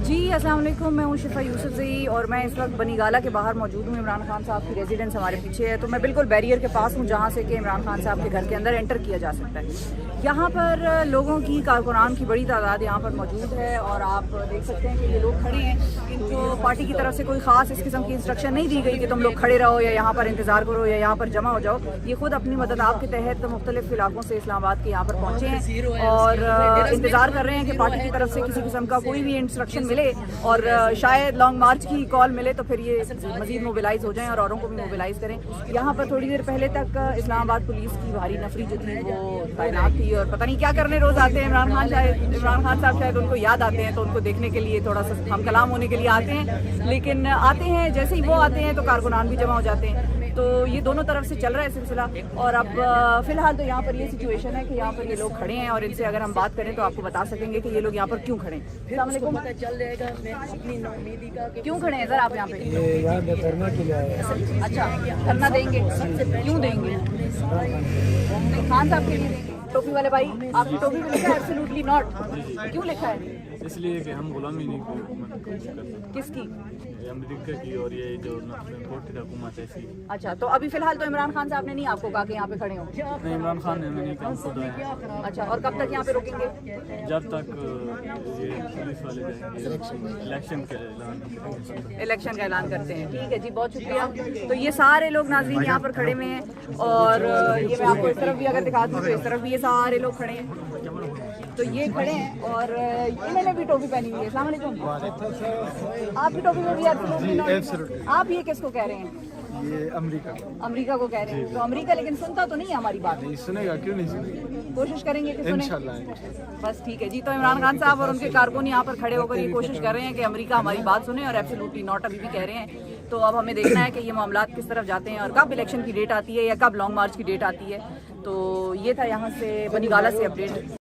جی السلام علیکم، میں ہوں شفا یوسف زئی اور میں اس وقت بنی گالا کے باہر موجود ہوں۔ عمران خان صاحب کی ریزیڈنس ہمارے پیچھے ہے، تو میں بالکل بیریئر کے پاس ہوں جہاں سے کہ عمران خان صاحب کے گھر کے اندر انٹر کیا جا سکتا ہے۔ یہاں پر لوگوں کی کارکنان کی بڑی تعداد یہاں پر موجود ہے اور آپ دیکھ سکتے ہیں کہ یہ لوگ کھڑے ہیں۔ ان کو پارٹی کی طرف سے کوئی خاص اس قسم کی انسٹرکشن نہیں دی گئی کہ تم لوگ کھڑے رہو یا یہاں پر انتظار کرو یا یہاں پر جمع ہو جاؤ۔ یہ خود اپنی مدد آپ کے تحت مختلف علاقوں سے اسلام آباد کے یہاں پر پہنچے ہیں اور انتظار کر رہے ہیں کہ پارٹی کی طرف سے کسی قسم کا کوئی بھی انسٹرکشن ملے اور شاید لانگ مارچ کی کال ملے تو پھر یہ مزید موبلائز ہو جائیں اور اوروں کو بھی موبلائز کریں۔ یہاں پر تھوڑی دیر پہلے تک اسلام آباد پولیس کی بھاری نفری جو تھی وہ تعینات تھی اور پتہ نہیں کیا کرنے روز آتے ہیں عمران خان صاحب شاید ان کو یاد آتے ہیں تو ان کو دیکھنے کے لیے تھوڑا سا ہم کلام ہونے کے لیے آتے ہیں، لیکن آتے ہیں جیسے ہی وہ آتے ہیں تو کارکنان بھی جمع ہو جاتے ہیں۔ تو یہ دونوں طرف سے چل رہا ہے سلسلہ اور اب فی الحال تو یہاں پر یہ سچویشن ہے کہ یہاں پر یہ لوگ کھڑے ہیں اور ان سے اگر ہم بات کریں تو آپ کو بتا سکیں گے کہ یہ لوگ یہاں پر کیوں کھڑے ہیں۔ السلام علیکم، کیوں کھڑے ہیں سر آپ یہاں پہ؟ یہاں پہ دھرنا کے لیے آئے ہیں۔ اچھا، دھرنا دیں گے؟ کیوں دیں گے؟ خان صاحب کے لیے دیں گے؟ ٹوپی والے بھائی، آپ کی ٹوپی پہ لکھا ہے ایبسولوٹلی ناٹ، کیوں لکھا ہے؟ اس لیے کہ ہم غلامی نہیں کرتے۔ کس کی؟ امریکہ کی اور یہ جو کوٹی حکومت ایسی۔ اچھا، تو ابھی فی الحال تو عمران خان صاحب نے نہیں آپ کو کہا کہ یہاں پہ کھڑے ہوں؟ نہیں، عمران خان نے ہمیں نہیں کہا، خود آئے۔ اچھا، اور کب تک یہاں پہ روکیں گے؟ جب تک یہ پولیس والے جائیں گے الیکشن کا اعلان کرتے ہیں۔ ٹھیک ہے جی، بہت شکریہ۔ تو یہ سارے لوگ ناظرین یہاں پر کھڑے ہوئے ہیں اور یہ میں آپ کو اس طرف بھی اگر دکھا دوں تو اس طرف بھی یہ سارے لوگ کھڑے ہیں۔ تو یہ کھڑے ہیں اور انہوں نے بھی ٹوپی پہنی ہوئی ہے۔ السلام علیکم، آپ کی ٹوپی میں بھی آپ یہ کس کو کہہ رہے ہیں؟ یہ امریکہ کو کہہ رہے ہیں۔ تو امریکہ لیکن سنتا تو نہیں ہے ہماری بات؟ سنے گا، کیوں نہیں سنے گا؟ کوشش کریں گے کہ سنیں انشاءاللہ۔ بس ٹھیک ہے جی۔ تو عمران خان صاحب اور ان کے کارکن یہاں پر کھڑے ہو کر یہ کوشش کر رہے ہیں کہ امریکہ ہماری بات سنے اور ایبسولوٹلی ناٹ ابھی بھی کہہ رہے ہیں۔ تو اب ہمیں دیکھنا ہے کہ یہ معاملات کس طرف جاتے ہیں اور کب الیکشن کی ڈیٹ آتی ہے یا کب لانگ مارچ کی ڈیٹ آتی ہے۔ تو یہ تھا یہاں سے بنی گالا سے اپڈیٹ۔